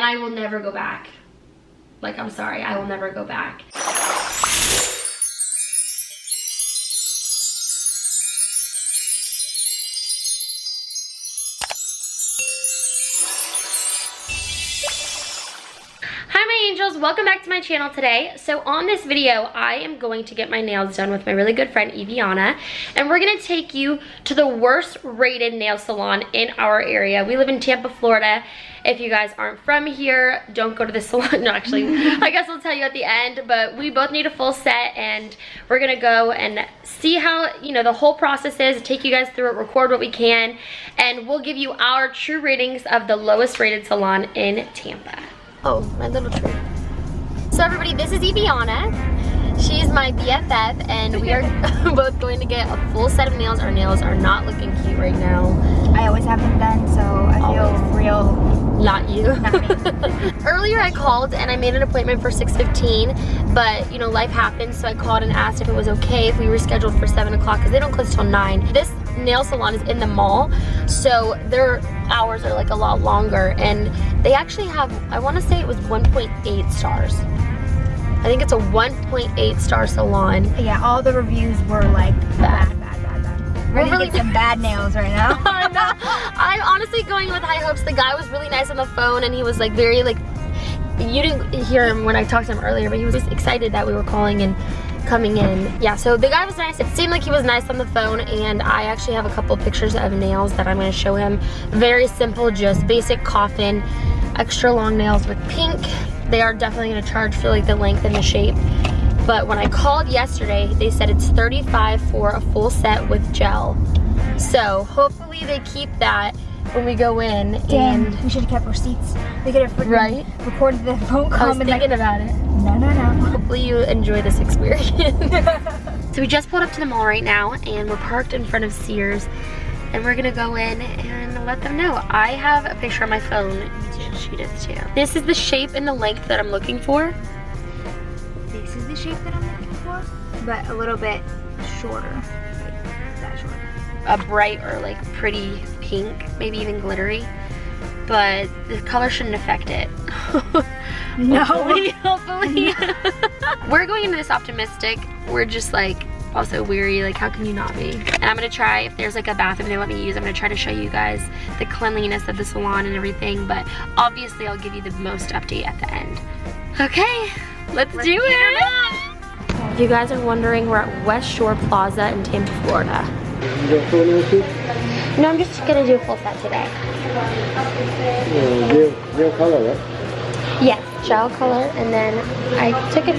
and I will never go back. Like, I'm sorry, I will never go back. Hi my angels, welcome back to my channel today. So on this video, I am going to get my nails done with my really good friend Eviana, and we're gonna take you to the worst rated nail salon in our area. We live in Tampa, Florida. If you guys aren't from here, don't go to the salon. No, actually, I guess I'll tell you at the end, but we both need a full set and we're gonna go and see how, you know, the whole process is, take you guys through it, record what we can, and we'll give you our true ratings of the lowest rated salon in Tampa. Oh, my little tree. So everybody, this is Eviana. She's my BFF, and we are both going to get a full set of nails. Our nails are not looking cute right now. I always have them done, so I feel real. Not you. Not me. Earlier I called and I made an appointment for 6:15, but you know, life happens, so I called and asked if it was okay if we rescheduled for 7 o'clock because they don't close till 9. This nail salon is in the mall, so their hours are like a lot longer, and they actually have, I want to say it was 1.8 stars. I think it's a 1.8 star salon. Yeah, all the reviews were like bad. We're gonna get some bad nails right now. I know. I'm honestly going with high hopes. The guy was really nice on the phone, and he was like very like, you didn't hear him when I talked to him earlier, but he was excited that we were calling and coming in. Yeah, so the guy was nice. It seemed like he was nice on the phone, and I actually have a couple pictures of nails that I'm gonna show him. Very simple, just basic coffin, extra long nails with pink. They are definitely gonna charge for like the length and the shape. But when I called yesterday, they said it's $35 for a full set with gel. So hopefully they keep that when we go in. Damn, and we should have kept receipts. We could have freaking recorded the phone call. I was thinking about it. No. Hopefully you enjoy this experience. So we just pulled up to the mall right now, and we're parked in front of Sears, and we're gonna go in and let them know. I have a picture on my phone. She does too. This is the shape and the length that I'm looking for. This is the shape that I'm looking for, but a little bit shorter. Like that short. A bright or like pretty pink, maybe even glittery. But the color shouldn't affect it. No. Hopefully. We're going into this optimistic. We're just like also weary, like how can you not be? And I'm gonna try, if there's like a bathroom they let me use, I'm gonna try to show you guys the cleanliness of the salon and everything, but obviously I'll give you the most update at the end. Okay, let's do it. If you guys are wondering, we're at West Shore Plaza in Tampa, Florida. No, I'm just gonna do a full set today. Gel color, right? Yes, gel color, and then I took a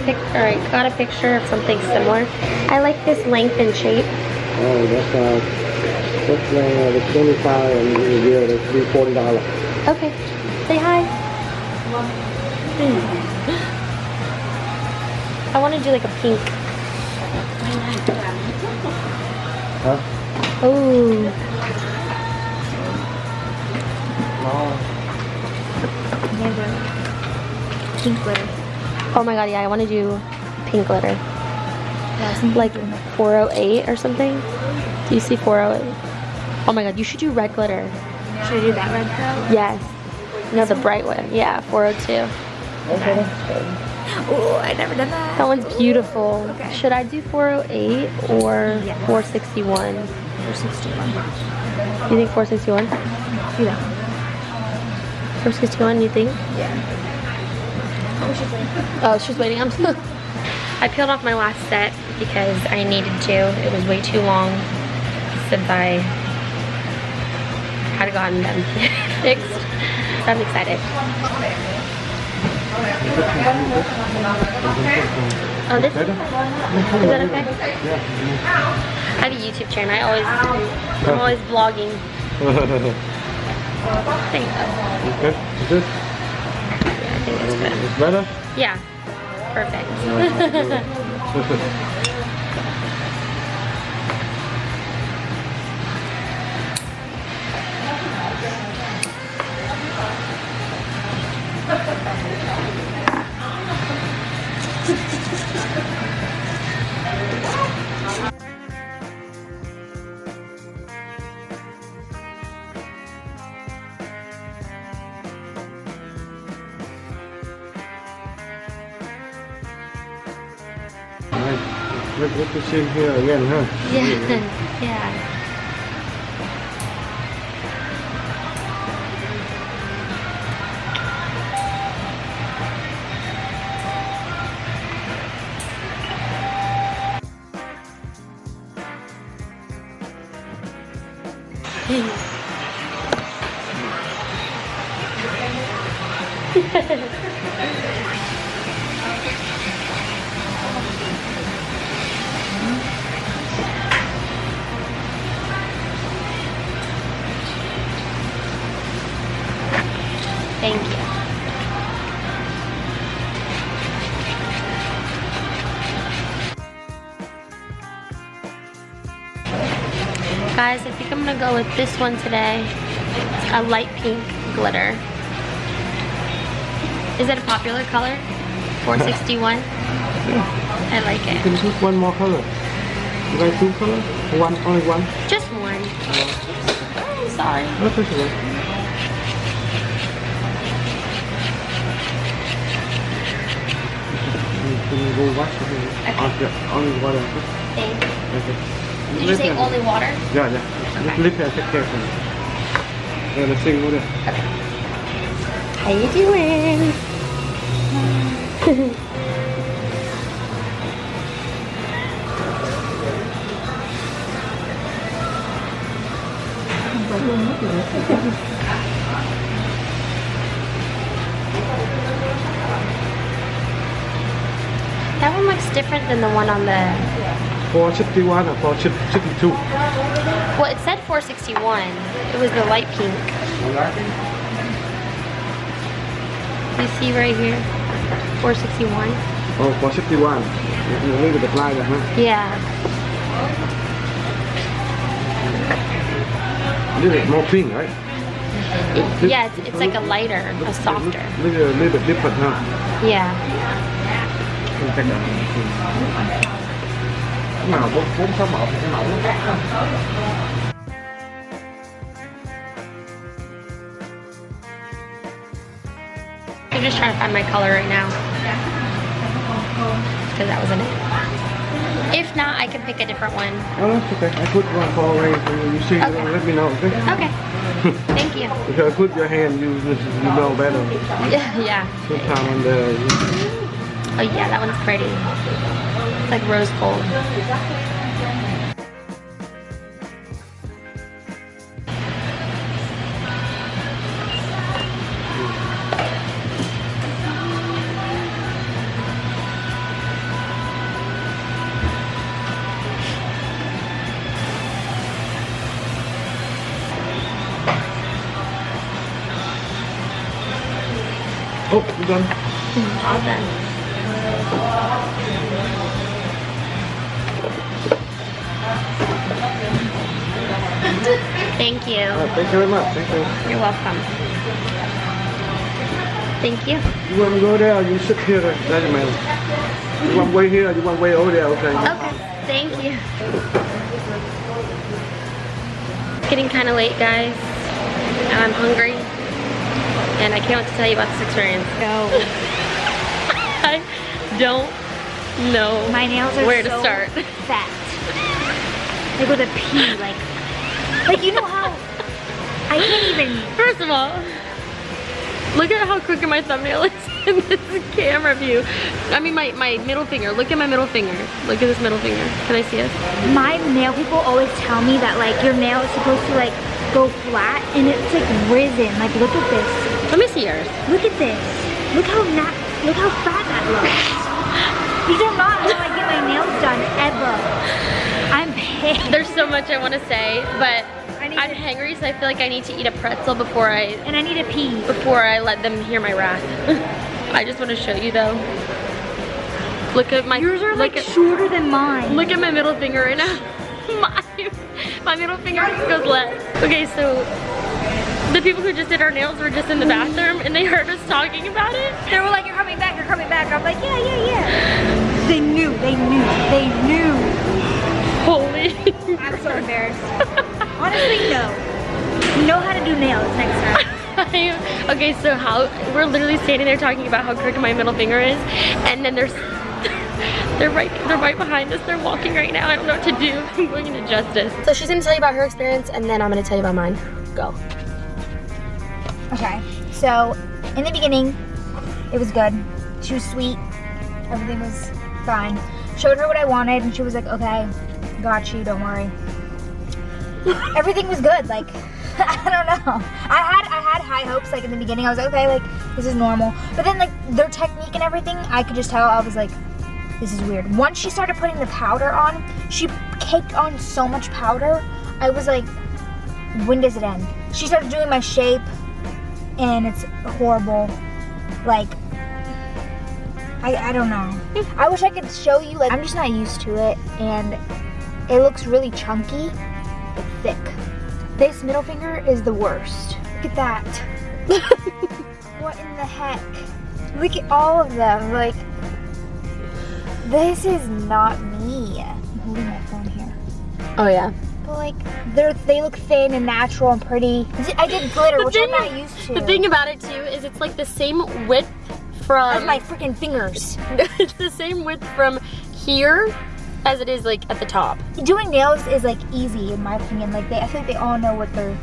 got a picture of something similar. I like this length and shape. Oh, that's the 25 and the gel, that's $40. Okay, say hi. I want to do like a pink. Huh? Oh. Pink glitter. Oh my god, yeah, I want to do pink glitter. Like 408 or something. Do you see 408? Oh my god, you should do red glitter. Should I do that red color? Yes. No, the bright one. Yeah, 402. Okay. Oh, I've never done that. That one's beautiful. Okay. Should I do 408 or Yes. 461? 461. You think 461? Do that one. 461, you think? Yeah. Oh, she's waiting. I peeled off my last set because I needed to. It was way too long since I had gotten them fixed. So I'm excited. Oh, this is that okay? I have a YouTube channel. I'm always vlogging. Thanks. Okay, is it? Yeah, I think it's good. It's better? Yeah, perfect. Let me see here again, huh? Yeah. Yeah. Thank you. Guys, I think I'm gonna go with this one today. It's a light pink glitter. Is it a popular color? 461? I like You it. can choose one more color. You like two colors? One, only one? Just one. Oh, sorry. That's okay. Can you go wash it? Okay. Only water. Thank you. Okay. Did you say only water? Yeah, yeah. Okay. Lift and take care of it. Yeah, the sink over there. How you doing? That one looks different than the one on the... 461 or 462? Well, it said 461. It was the light pink. You see right here? 461. Oh, 461. You leave it apply there, huh? Yeah. This is more pink, right? Yeah, it's like a lighter, a softer. A little bit different, huh? Yeah. Cái màu 461 thì cái mẫu nó khác hơn. I'm just trying to find my color right now. Because that wasn't it. If not, I can pick a different one. Oh, that's okay. I put one far away. You see, Okay. let me know, okay? Okay. Thank you. If I put your hand, you know better. Yeah. Sometime on the... Oh yeah, that one's pretty. It's like rose gold. Oh, you done? All done. Thank you. Thank you very much. Thank you. You're welcome. Thank you. You want to go there or you sit here? Doesn't matter. You want to wait here or you want to wait over there? Okay. Okay. Thank you. It's getting kind of late, guys. And I'm hungry. And I can't wait to tell you about this experience. Go. I don't know My nails are where so to start. fat. Like with a P, like you know how I can't even. First of all, look at how crooked my thumbnail is in this camera view. I mean my middle finger. Look at my middle finger. Look at this middle finger. Can I see it? My nail people always tell me that like your nail is supposed to like go flat and it's like risen. Like look at this. Let me see yours. Look at this. Look how fat that looks. These are not how I get my nails done ever. I'm pissed. There's so much I want to say, but I I'm hangry, so I feel like I need to eat a pretzel before I need a pee. let them hear my wrath. I just want to show you though. Look at my Yours are like shorter than mine. Look at my middle finger right now. My middle finger goes left. Okay, so the people who just did our nails were just in the bathroom and they heard us talking about it. They were like, you're coming back, you're coming back. I'm like, yeah. They knew. Holy. I'm so embarrassed. Honestly, no. Know how to do nails next time. Okay, so we're literally standing there talking about how crooked my middle finger is, and then They're right behind us. They're walking right now. I don't know what to do. I'm going into justice. So she's gonna tell you about her experience, and then I'm gonna tell you about mine. Go. Okay, so in the beginning, it was good. She was sweet. Everything was fine. Showed her what I wanted, and she was like, okay, got you, don't worry. Everything was good, like, I don't know. I had high hopes, like, in the beginning. I was like, okay, like, this is normal. But then, like, their technique and everything, I could just tell. I was like, this is weird. Once she started putting the powder on, she caked on so much powder. I was like, when does it end? She started doing my shape, and it's horrible. Like, I don't know. I wish I could show you, like, I'm just not used to it, and it looks really chunky, but thick. This middle finger is the worst. Look at that. What in the heck? Look at all of them. Like, this is not me. I'm holding my phone here. Oh yeah. But like, they look thin and natural and pretty. I did glitter, which I'm not used to. The thing about it too is it's like the same width from... As my freaking fingers. It's the same width from here as it is like at the top. Doing nails is like easy in my opinion. Like I feel like they all know what they're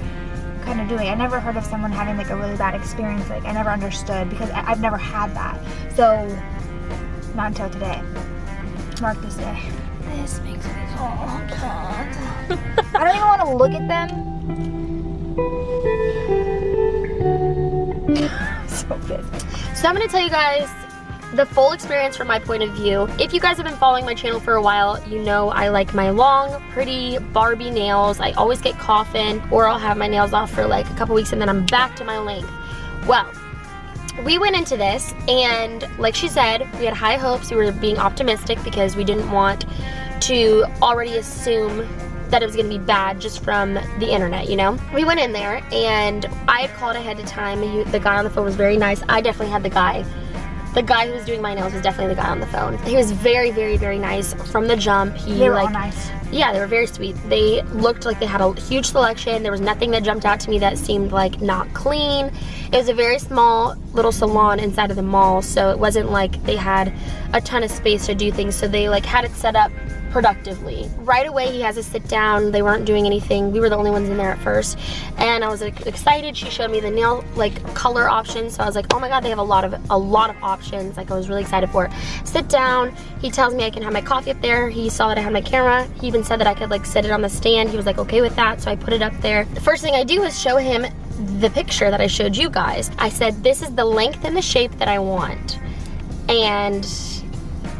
kind of doing. I never heard of someone having like a really bad experience. Like I never understood because I've never had that. So not until today. Mark this day. This makes me so upset. I don't even want to look at them. So pissed. So I'm going to tell you guys the full experience from my point of view. If you guys have been following my channel for a while, you know I like my long, pretty Barbie nails. I always get coffin, or I'll have my nails off for like a couple weeks and then I'm back to my length. Well, we went into this and like she said, we had high hopes. We were being optimistic because we didn't want to already assume that it was gonna be bad just from the internet, you know? We went in there and I had called ahead of time. The guy on the phone was very nice. I definitely had the guy who was doing my nails was definitely the guy on the phone. He was very, very, very nice from the jump. They were all nice. Yeah, they were very sweet. They looked like they had a huge selection. There was nothing that jumped out to me that seemed like not clean. It was a very small little salon inside of the mall, so it wasn't like they had a ton of space to do things. So they like had it set up productively. Right away he has us sit down. They weren't doing anything. We were the only ones in there at first, and I was like excited. She showed me the nail like color options, so I was like, oh my god, they have a lot of options. Like I was really excited for it. Sit down. He tells me I can have my coffee up there. He saw that I had my camera. He even said that I could like set it on the stand. He was like okay with that, so I put it up there. The first thing I do is show him the picture that I showed you guys. I said this is the length and the shape that I want, and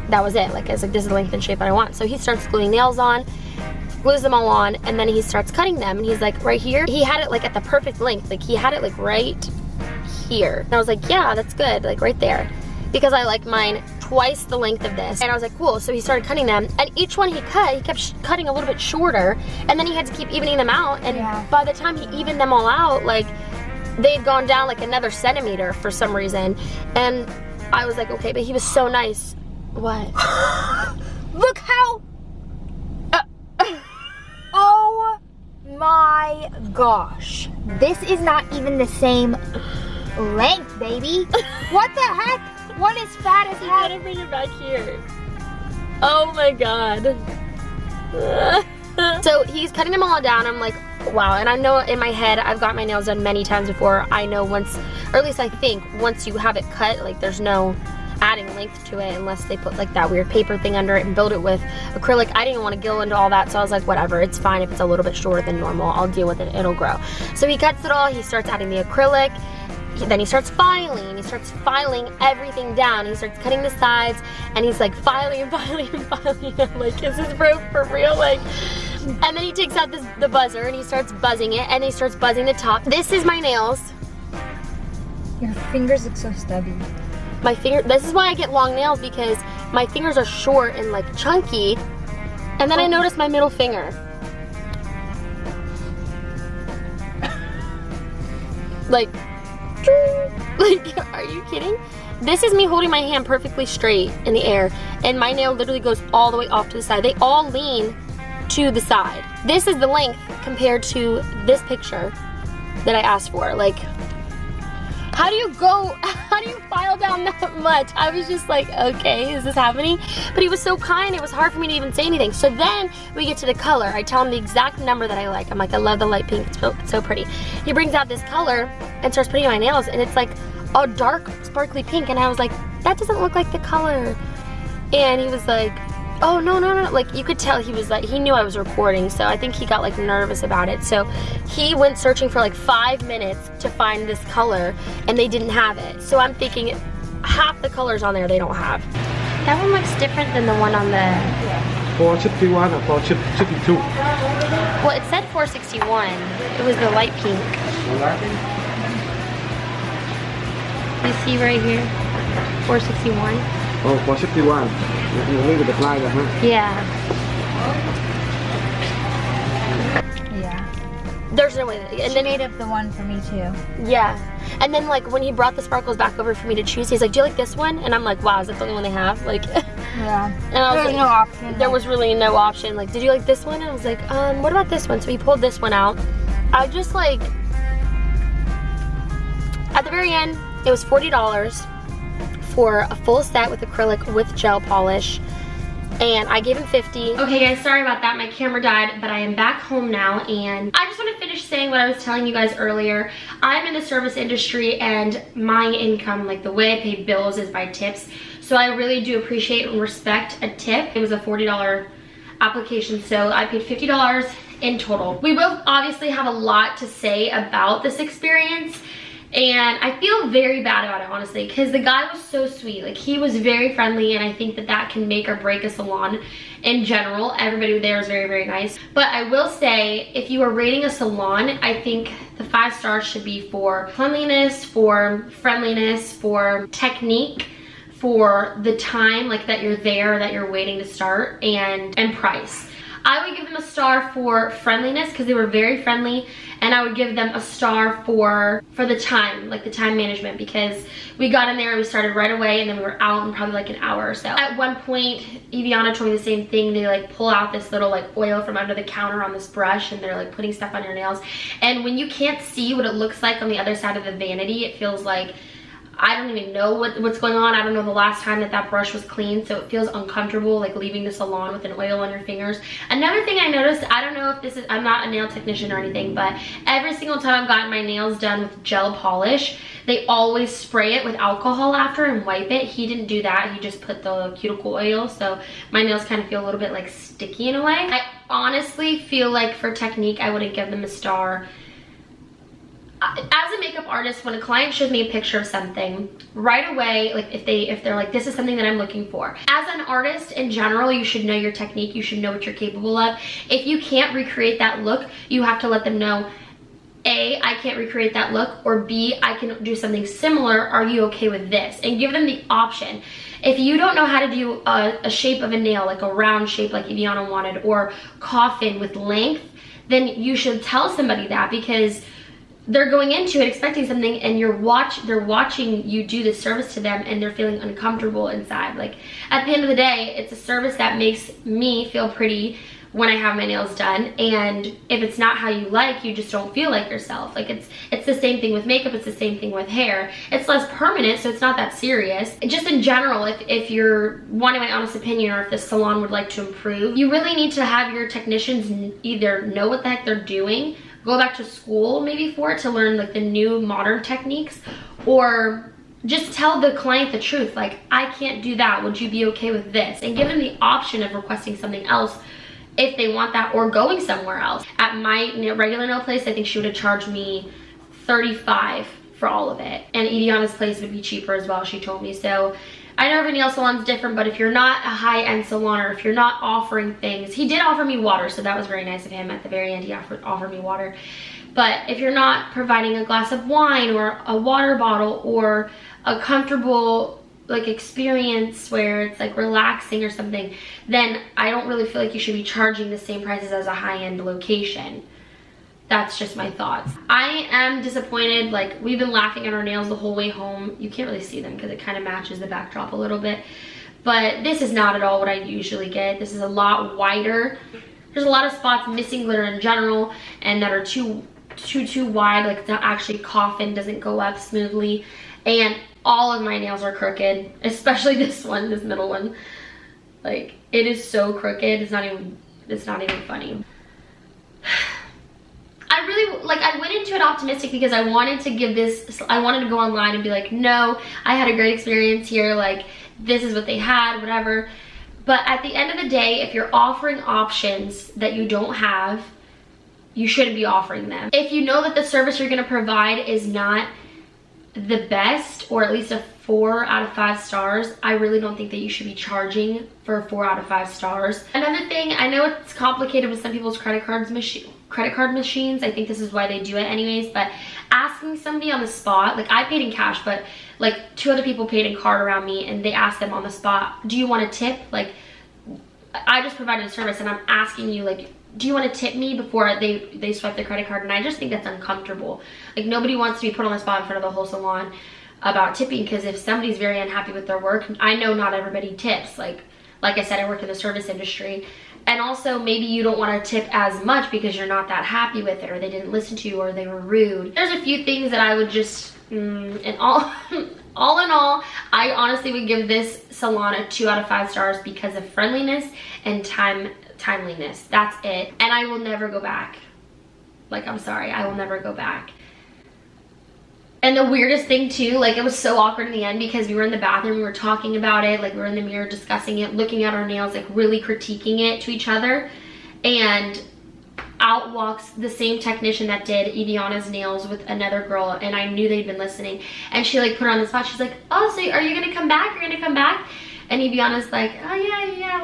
that was it. Like I was like, this is the length and shape that I want. So he starts gluing nails on, glues them all on, and then he starts cutting them. And he's like, right here, he had it like at the perfect length. Like he had it like right here. And I was like, yeah, that's good, like right there. Because I like mine twice the length of this. And I was like, cool. So he started cutting them, and each one he kept cutting a little bit shorter, and then he had to keep evening them out. And by the time he evened them all out, like they had gone down like another centimeter for some reason. And I was like, okay, but he was so nice. What? Look how... oh my gosh. This is not even the same length, baby. What the heck? One is fat as hell. You gotta bring it back here. Oh my god. So he's cutting them all down. I'm like, wow. And I know in my head, I've got my nails done many times before. I know once, or at least I think, once you have it cut, like there's no adding length to it unless they put like that weird paper thing under it and build it with acrylic. I didn't want to go into all that, so I was like, whatever, it's fine if it's a little bit shorter than normal. I'll deal with it, it'll grow. So he cuts it all, he starts adding the acrylic, then he starts filing, everything down. He starts cutting the sides, and he's like filing and filing and filing. I'm like, is this rope for real? Like, and then he takes out the buzzer and he starts buzzing it, and he starts buzzing the top. This is my nails. Your fingers look so stubby. My finger, this is why I get long nails, because my fingers are short and like chunky. And then I noticed my middle finger. Like, are you kidding? This is me holding my hand perfectly straight in the air, and my nail literally goes all the way off to the side. They all lean to the side. This is the length compared to this picture that I asked for. Like, how do you file down down that much. I was just like, okay, is this happening? But he was so kind, it was hard for me to even say anything. So then we get to the color. I tell him the exact number that I like. I'm like, I love the light pink, it's so pretty. He brings out this color and starts putting on my nails, and it's like a dark sparkly pink, and I was like, that doesn't look like the color. And he was like, oh, no, like you could tell he was like, he knew I was recording, so I think he got like nervous about it. So he went searching for like 5 minutes to find this color, and they didn't have it. So I'm thinking half the colors on there they don't have. That one looks different than the one on the... 461 or 462? Well, it said 461. It was the light pink. You see right here? 461. Oh, 461. You need to apply that, huh? Yeah. Yeah. There's no way. And then made up the one for me too. Yeah. And then like when he brought the sparkles back over for me to choose, he's like, do you like this one? And I'm like, wow, is that the only one they have? Like, yeah. And I was there was like, no option. There was really no option. Like, did you like this one? And I was like, what about this one? So he pulled this one out. I just like, at the very end, it was $40 for a full set with acrylic with gel polish, and I gave him $50. Okay guys, sorry about that, my camera died, but I am back home now, and I just want to finish saying what I was telling you guys earlier. I'm in the service industry, and my income, like the way I pay bills, is by tips, so I really do appreciate and respect a tip. It was a $40 application, so I paid $50 in total. We both obviously have a lot to say about this experience, and I feel very bad about it, honestly, because the guy was so sweet. Like, he was very friendly, and I think that that can make or break a salon in general. Everybody there is very, very nice. But I will say, if you are rating a salon, I think the 5 stars should be for cleanliness, for friendliness, for technique, for the time, like, that you're there, that you're waiting to start, and price. I would give them a star for friendliness because they were very friendly, and I would give them a star for the time, like the time management, because we got in there and we started right away, and then we were out in probably like an hour or so. At one point, Eviana told me the same thing. They like pull out this little like oil from under the counter on this brush, and they're like putting stuff on your nails, and when you can't see what it looks like on the other side of the vanity, it feels like, I don't even know what's going on. I don't know the last time that brush was clean, so it feels uncomfortable, like leaving the salon with an oil on your fingers. Another thing I noticed, I don't know if this is, I'm not a nail technician or anything, but every single time I've gotten my nails done with gel polish, they always spray it with alcohol after and wipe it. He didn't do that. He just put the cuticle oil, so my nails kind of feel a little bit like sticky in a way. I honestly feel like for technique, I wouldn't give them a star. As a makeup artist, when a client shows me a picture of something, right away, like if they're like, this is something that I'm looking for. As an artist in general, you should know your technique, you should know what you're capable of. If you can't recreate that look, you have to let them know, A, I can't recreate that look, or B, I can do something similar, are you okay with this? And give them the option. If you don't know how to do a shape of a nail, like a round shape like Eviana wanted, or coffin with length, then you should tell somebody that, because they're going into it expecting something, and they're watching you do this service to them, and they're feeling uncomfortable inside. Like, at the end of the day, it's a service that makes me feel pretty when I have my nails done, and if it's not how you like, you just don't feel like yourself. Like, it's the same thing with makeup, it's the same thing with hair. It's less permanent, so it's not that serious. Just in general, if you're wanting my honest opinion, or if the salon would like to improve, you really need to have your technicians either know what the heck they're doing, go back to school maybe for it to learn like the new modern techniques, or just tell the client the truth, like, I can't do that, would you be okay with this? And give them the option of requesting something else if they want that, or going somewhere else. At my regular nail place, I think she would have charged me $35 for all of it, and Eviana's place would be cheaper as well, she told me. So I know every nail salon's different, but if you're not a high-end salon, or if you're not offering things, he did offer me water, so that was very nice of him. At the very end, he offered me water. But if you're not providing a glass of wine, or a water bottle, or a comfortable like experience where it's like relaxing or something, then I don't really feel like you should be charging the same prices as a high-end location. That's just my thoughts. I am disappointed. Like, we've been laughing at our nails the whole way home. You can't really see them because it kind of matches the backdrop a little bit. But this is not at all what I usually get. This is a lot wider. There's a lot of spots missing glitter in general, and that are too wide. Like, it's not actually coffin, doesn't go up smoothly. And all of my nails are crooked, especially this one, this middle one. Like, it is so crooked, it's not even funny. I really, like, I went into it optimistic because I wanted to go online and be like, no, I had a great experience here, like, this is what they had, whatever. But at the end of the day, if you're offering options that you don't have, you shouldn't be offering them. If you know that the service you're gonna provide is not the best, or at least a 4 out of 5 stars, I really don't think that you should be charging for 4 out of 5 stars. Another thing, I know it's complicated with some people's credit card machines. I think this is why they do it anyways, but asking somebody on the spot, like I paid in cash, but like 2 other people paid in card around me, and they asked them on the spot, do you want a tip? Like, I just provided a service and I'm asking you, like, do you want to tip me before they swipe their credit card? And I just think that's uncomfortable. Like, nobody wants to be put on the spot in front of the whole salon about tipping, because if somebody's very unhappy with their work, I know not everybody tips. Like I said, I work in the service industry. And also, maybe you don't want to tip as much because you're not that happy with it, or they didn't listen to you, or they were rude. There's a few things that I would just, and all in all, I honestly would give this salon a 2 out of 5 stars because of friendliness and timeliness. That's it. And I will never go back. Like, I'm sorry, I will never go back. And the weirdest thing too, like, it was so awkward in the end because we were in the bathroom, we were talking about it, like we were in the mirror discussing it, looking at our nails, like really critiquing it to each other. And out walks the same technician that did Eviana's nails with another girl, and I knew they'd been listening. And she like put her on the spot. She's like, oh, so are you gonna come back? You're gonna come back? And Eviana's like, oh yeah,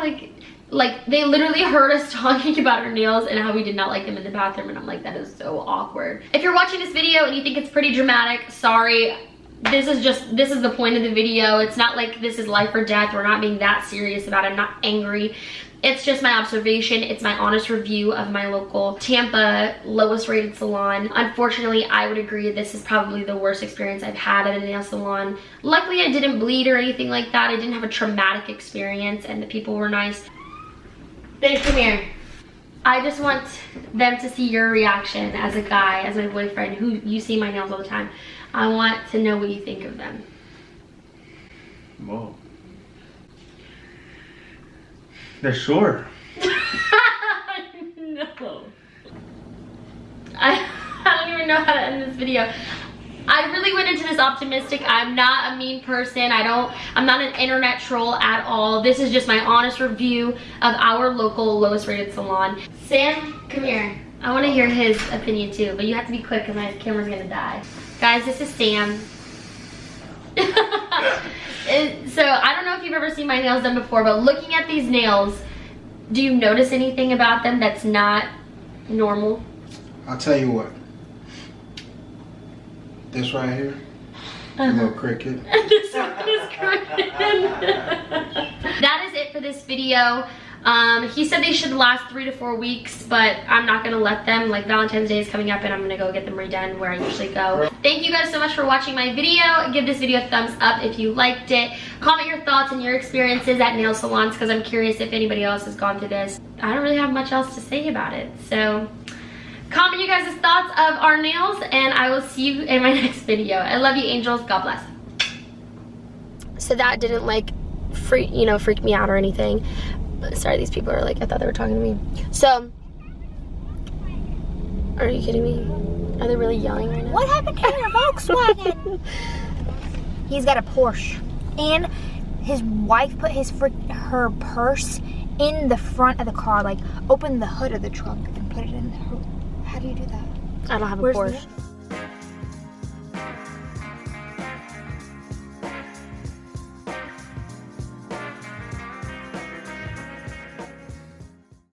like they literally heard us talking about our nails and how we did not like them in the bathroom, and I'm like, that is so awkward. If you're watching this video and you think it's pretty dramatic, sorry. This is the point of the video. It's not like this is life or death. We're not being that serious about it. I'm not angry. It's just my observation. It's my honest review of my local Tampa lowest rated salon. Unfortunately, I would agree this is probably the worst experience I've had at a nail salon. Luckily, I didn't bleed or anything like that. I didn't have a traumatic experience, and the people were nice. Babe, come here. I just want them to see your reaction as a guy, as my boyfriend, who you see my nails all the time. I want to know what you think of them. Whoa. They're short. No. I don't even know how to end this video. I really went into this optimistic. I'm not a mean person. I'm not an internet troll at all. This is just my honest review of our local lowest rated salon. Sam, come here. I want to hear his opinion too, but you have to be quick because my camera's gonna die. Guys, this is Sam. So I don't know if you've ever seen my nails done before, but looking at these nails, do you notice anything about them that's not normal? I'll tell you what. This right here, a little cricket. This one is crooked. That is it for this video. He said they should last 3 to 4 weeks, but I'm not gonna let them. Like, Valentine's Day is coming up and I'm gonna go get them redone where I usually go. Thank you guys so much for watching my video. Give this video a thumbs up if you liked it. Comment your thoughts and your experiences at nail salons, because I'm curious if anybody else has gone through this. I don't really have much else to say about it, so comment you guys' thoughts of our nails, and I will see you in my next video. I love you, angels. God bless. So that didn't like freak me out or anything. Sorry, these people are like, I thought they were talking to me. So, are you kidding me? Are they really yelling right now? What happened to your Volkswagen? He's got a Porsche, and his wife put her purse in the front of the car, like opened the hood of the trunk and put it in her. How do you do that? I don't have a Where's Porsche.